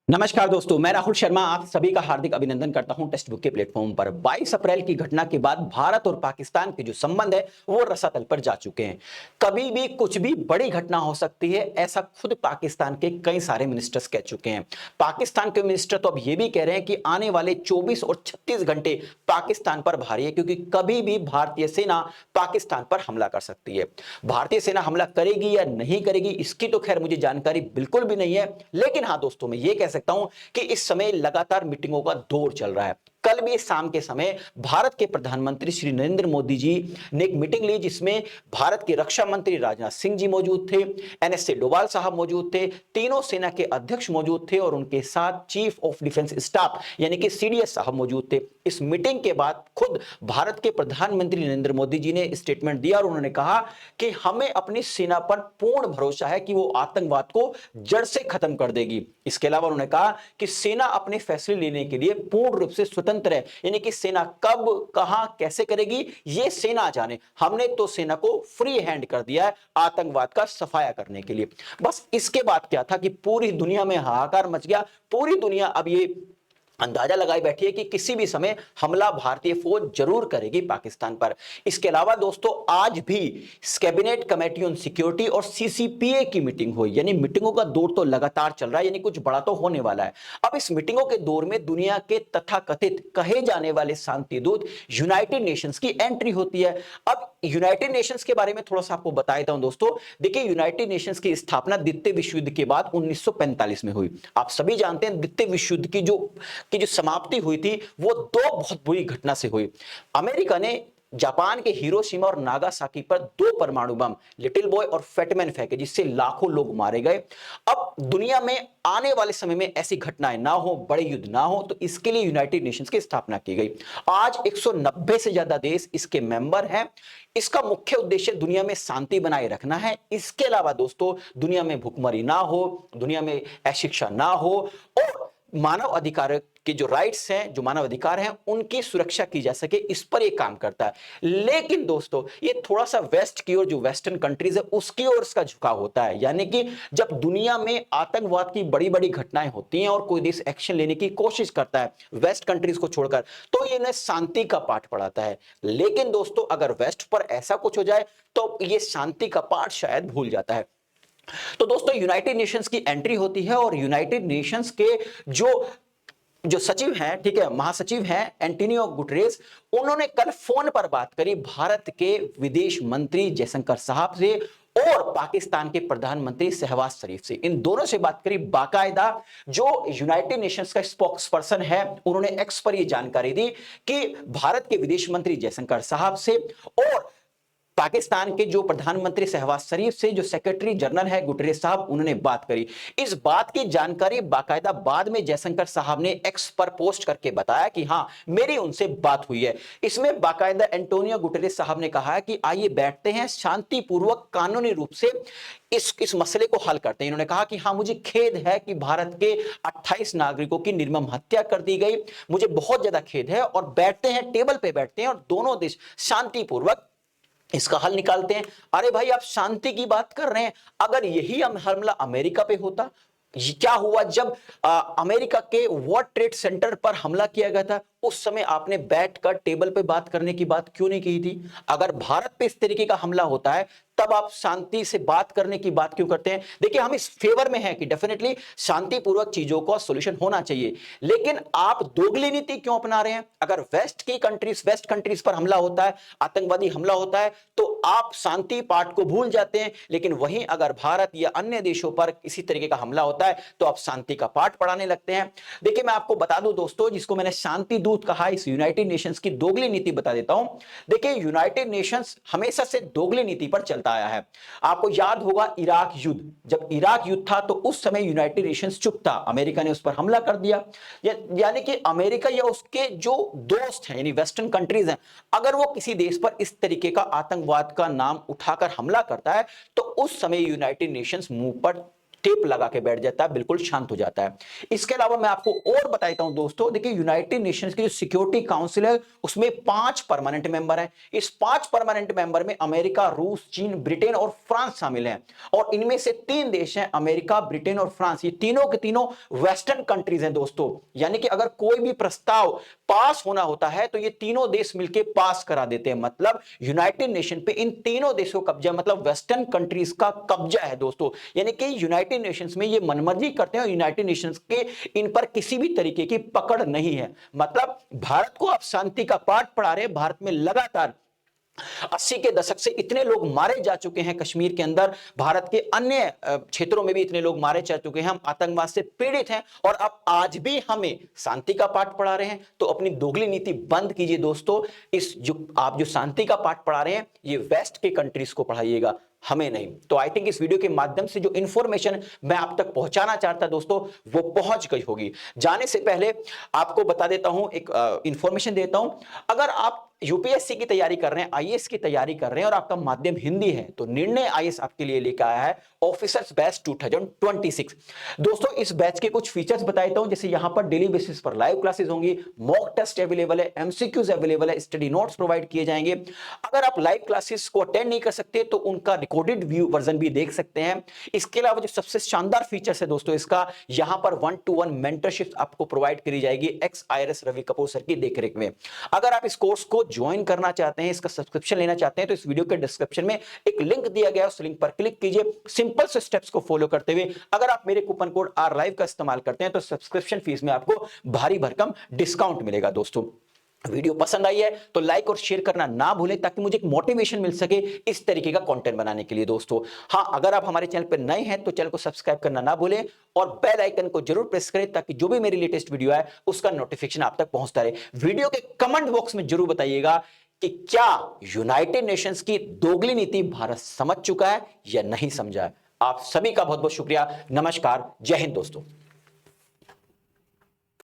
नमस्कार दोस्तों, मैं राहुल शर्मा आप सभी का हार्दिक अभिनंदन करता हूं टेक्स्ट बुक के प्लेटफॉर्म पर। 22 अप्रैल की घटना के बाद भारत और पाकिस्तान के जो संबंध है वो रसातल पर जा चुके हैं। कभी भी कुछ भी बड़ी घटना हो सकती है, ऐसा खुद पाकिस्तान के कई सारे मिनिस्टर्स कह चुके हैं। पाकिस्तान के मिनिस्टर तो अब ये भी कह रहे हैं कि आने वाले 24 और 36 घंटे पाकिस्तान पर भारी है, क्योंकि कभी भी भारतीय सेना पाकिस्तान पर हमला कर सकती है। भारतीय सेना हमला करेगी या नहीं करेगी इसकी तो खैर मुझे जानकारी बिल्कुल भी नहीं है, लेकिन हाँ दोस्तों, मैं ये कह सकता हूं कि इस समय लगातार मीटिंगों का दौर चल रहा है। कल भी शाम के समय भारत के प्रधानमंत्री श्री नरेंद्र मोदी जी ने एक मीटिंग ली, जिसमें भारत के रक्षा मंत्री राजनाथ सिंह जी मौजूद थे, एनएसए डोभाल साहब मौजूद थे, तीनों सेना के अध्यक्ष मौजूद थे और उनके साथ चीफ ऑफ डिफेंस स्टाफ यानी कि सीडीएस साहब मौजूद थे। इस मीटिंग के बाद खुद भारत के प्रधानमंत्री नरेंद्र मोदी जी ने स्टेटमेंट दिया और उन्होंने कहा कि हमें अपनी सेना पर पूर्ण भरोसा है कि वो आतंकवाद को जड़ से खत्म कर देगी। इसके अलावा उन्होंने कहा कि सेना अपने फैसले लेने के लिए पूर्ण रूप से स्वतंत्र है, यानी कि सेना कब कहां कैसे करेगी ये सेना जाने। हमने तो सेना को फ्री हैंड कर दिया है आतंकवाद का सफाया करने के लिए। बस इसके बाद क्या था कि पूरी दुनिया में हाहाकार मच गया। पूरी दुनिया अब ये अंदाजा लगाई बैठी है कि किसी भी समय हमला भारतीय फौज जरूर करेगी पाकिस्तान पर। इसके अलावा दोस्तों, आज भी कैबिनेट कमेटी ऑन सिक्योरिटी और सीसीपीए की मीटिंग हुई, यानी मीटिंगों का दौर तो लगातार चल रहा है, यानी कुछ बड़ा तो होने वाला है। अब इस मीटिंगों के दौर में दुनिया के तथाकथित कहे जाने वाले शांति दूत यूनाइटेड नेशंस की एंट्री होती है। अब यूनाइटेड नेशंस के बारे में थोड़ा सा आपको बता देता हूं दोस्तों। देखिए, यूनाइटेड नेशंस की स्थापना द्वितीय विश्व युद्ध के बाद 1945 में हुई। आप सभी जानते हैं द्वितीय विश्व युद्ध की जो समाप्ति हुई थी वो दो बहुत बुरी घटना से हुई। अमेरिका ने जापान के हिरोशिमा और नागासाकी पर 2 परमाणु बम लिटिल बॉय और फैटमैन फेंके, जिससे लाखों लोग मारे गए। अब दुनिया में आने वाले समय में ऐसी घटनाएं ना हो, बड़े युद्ध ना हो, तो इसके लिए यूनाइटेड नेशंस की स्थापना की गई। आज 190 से ज्यादा देश इसके मेंबर हैं। इसका मुख्य उद्देश्य दुनिया में शांति बनाए रखना है। इसके अलावा दोस्तों, दुनिया में भुखमरी ना हो, दुनिया में अशिक्षा ना हो और मानव अधिकार के जो राइट्स हैं, जो मानव अधिकार हैं, उनकी सुरक्षा की जा सके, इस पर यह काम करता है। लेकिन दोस्तों, ये थोड़ा सा वेस्ट की ओर, जो वेस्टर्न कंट्रीज है उसकी ओर इसका झुकाव होता है। यानी कि जब दुनिया में आतंकवाद की बड़ी बड़ी घटनाएं होती हैं और कोई देश एक्शन लेने की कोशिश करता है वेस्ट कंट्रीज को छोड़कर, तो ये इन्हें शांति का पाठ पढ़ाता है। लेकिन दोस्तों, अगर वेस्ट पर ऐसा कुछ हो जाए तो ये शांति का पाठ शायद भूल जाता है। तो दोस्तों, यूनाइटेड नेशंस की एंट्री होती है और यूनाइटेड नेशंस के जो जो सचिव हैं, ठीक है, महासचिव हैं एंटोनियो गुटेरेस, उन्होंने कल फोन पर बात करी भारत के विदेश मंत्री जयशंकर साहब से और पाकिस्तान के प्रधानमंत्री शहबाज शरीफ से। इन दोनों से बात करी बाकायदा। जो यूनाइटेड नेशंस का स्पोक्स पर्सन है, उन्होंने एक्स पर यह जानकारी दी कि भारत के विदेश मंत्री जयशंकर साहब से और पाकिस्तान के जो प्रधानमंत्री शहबाज शरीफ से जो सेक्रेटरी जनरल है गुटेरेस साहब, उन्होंने बात करी। इस बात की जानकारी बाकायदा बाद में जयशंकर साहब ने एक्स पर पोस्ट करके बताया कि हां, मेरी उनसे बात हुई है। इसमें बाकायदा एंटोनियो गुटेरेस साहब ने कहा है कि आइए बैठते हैं, शांतिपूर्वक कानूनी रूप से इस मसले को हल करते हैं। इन्होंने कहा कि हां, मुझे खेद है कि भारत के 28 नागरिकों की निर्मम हत्या कर दी गई, मुझे बहुत ज्यादा खेद है, और बैठते हैं, टेबल पे बैठते हैं और दोनों देश शांतिपूर्वक इसका हल निकालते हैं। अरे भाई, आप शांति की बात कर रहे हैं, अगर यही हमला अमेरिका पे होता, क्या हुआ जब अमेरिका के वर्ल्ड ट्रेड सेंटर पर हमला किया गया था, उस समय आपने बैठकर टेबल पे बात करने की बात क्यों नहीं की थी? अगर भारत पे इस तरीके का हमला होता है, तब आप शांति से बात करने की बात क्यों करते हैं? देखिए, हम इस फेवर में हैं कि डेफिनेटली शांतिपूर्वक चीजों का सॉल्यूशन होना चाहिए, लेकिन आप दोगली नीति क्यों अपना रहे हैं? अगर वेस्ट कंट्रीज पर हमला होता है, आतंकवादी हमला होता है, तो आप शांति पाठ को भूल जाते हैं, लेकिन वहीं अगर भारत या अन्य देशों पर इसी तरीके का हमला होता है तो आप शांति का पाठ पढ़ाने लगते हैं। देखिए, मैं आपको बता दूं दोस्तों, जिसको मैंने शांति दूत कहा, इस यूनाइटेड नेशंस की दोगली नीति बता देता हूं। देखिए, यूनाइटेड नेशंस हमेशा से दोगली नीति पर चलता आया है। आपको याद होगा इराक युद्ध, जब इराक युद्ध था तो उस समय यूनाइटेड नेशंस चुप था, अमेरिका ने उस पर हमला कर दिया। यानी कि अमेरिका या उसके जो दोस्त हैं, यानी वेस्टर्न कंट्रीज हैं, अगर वो किसी देश पर इस तरीके का आतंकवाद का नाम उठाकर हमला करता है, तो उस समय यूनाइटेड नेशंस मुंह पर टेप लगा के बैठ जाता है, बिल्कुल शांत हो जाता है। इसके अलावा मैं आपको और बताता हूं दोस्तों, देखिए यूनाइटेड नेशंस की जो सिक्योरिटी काउंसिल है उसमें 5 परमानेंट मेंबर हैं। इस 5 परमानेंट मेंबर में अमेरिका, रूस, चीन, ब्रिटेन और फ्रांस शामिल हैं। और इनमें से 3 देश हैं, अमेरिका, ब्रिटेन और फ्रांस। ये तीनों के तीनों वेस्टर्न कंट्रीज हैं दोस्तों। यानी कि अगर कोई भी प्रस्ताव पास होना होता है तो ये तीनों देश मिलकर पास करा देते हैं। मतलब यूनाइटेड नेशन पे इन तीनों देशों का कब्जा, मतलब वेस्टर्न कंट्रीज का कब्जा है दोस्तों। यानी कि यूनाइटेड नेशंस में ये मनमर्जी करते हैं और यूनाइटेड नेशंस के इन पर किसी भी तरीके की पकड़ नहीं है। मतलब भारत को आप शांति का पाठ पढ़ा रहे हैं। भारत में लगातार 80 के दशक से इतने लोग मारे जा चुके हैं कश्मीर के अंदर, भारत के अन्य क्षेत्रों में भी इतने लोग मारे जा चुके हैं। हम आतंकवाद से पीड़ित हैं और अब आज भी हमें शांति का पाठ पढ़ा रहे हैं। तो अपनी दोगली नीति बंद कीजिए दोस्तों। इस जो आप जो शांति का पाठ पढ़ा रहे हैं ये वेस्ट के कंट्रीज को पढ़ाइएगा, हमें नहीं। तो आई थिंक इस वीडियो के माध्यम से जो इंफॉर्मेशन मैं आप तक पहुंचाना चाहता दोस्तों वो पहुंच गई होगी। जाने से पहले आपको बता देता हूं, एक इंफॉर्मेशन देता हूं। अगर आप यूपीएससी की तैयारी कर रहे हैं, आईएएस की तैयारी कर रहे हैं और आपका माध्यम हिंदी है तो निर्णय आईएएस आपके लिए लेकर आया है ऑफिसर्स बैच 2026। दोस्तों इस बैच के कुछ फीचर्स बताता हूं, जैसे यहां पर डेली बेसिस पर लाइव क्लासेस होंगी, मॉक टेस्ट अवेलेबल है, एमसीक्यूज अवेलेबल है, स्टडी नोट्स प्रोवाइड किए जाएंगे। अगर आप लाइव क्लासेस को अटेंड नहीं कर सकते तो उनका रिकॉर्डेड व्यू वर्जन भी देख सकते हैं। इसके अलावा जो सबसे शानदार फीचर्स है दोस्तों इसका, यहां पर 1-to-1 मेंटरशिप आपको प्रोवाइड करी जाएगी ex IRS Ravi Kapoor sir की देखरेख में। अगर आप इस कोर्स को ज्वाइन करना चाहते हैं, इसका सब्सक्रिप्शन लेना चाहते हैं तो इस वीडियो के डिस्क्रिप्शन में एक लिंक दिया गया है, उस लिंक पर क्लिक कीजिए। सिंपल से स्टेप्स को फॉलो करते हुए अगर आप मेरे कूपन कोड आर लाइव का इस्तेमाल करते हैं तो सब्सक्रिप्शन फीस में आपको भारी भरकम डिस्काउंट मिलेगा। दोस्तों वीडियो पसंद आई है तो लाइक और शेयर करना ना भूलें ताकि मुझे एक मोटिवेशन मिल सके इस तरीके का कंटेंट बनाने के लिए। दोस्तों हां, अगर आप हमारे चैनल पर नए हैं तो चैनल को सब्सक्राइब करना ना भूलें और बेल आइकन को जरूर प्रेस करें ताकि जो भी मेरी लेटेस्ट वीडियो है उसका नोटिफिकेशन आप तक पहुंचता रहे। वीडियो के कमेंट बॉक्स में जरूर बताइएगा कि क्या यूनाइटेड नेशंस की दोगली नीति भारत समझ चुका है या नहीं समझा है। आप सभी का बहुत बहुत शुक्रिया। नमस्कार, जय हिंद दोस्तों।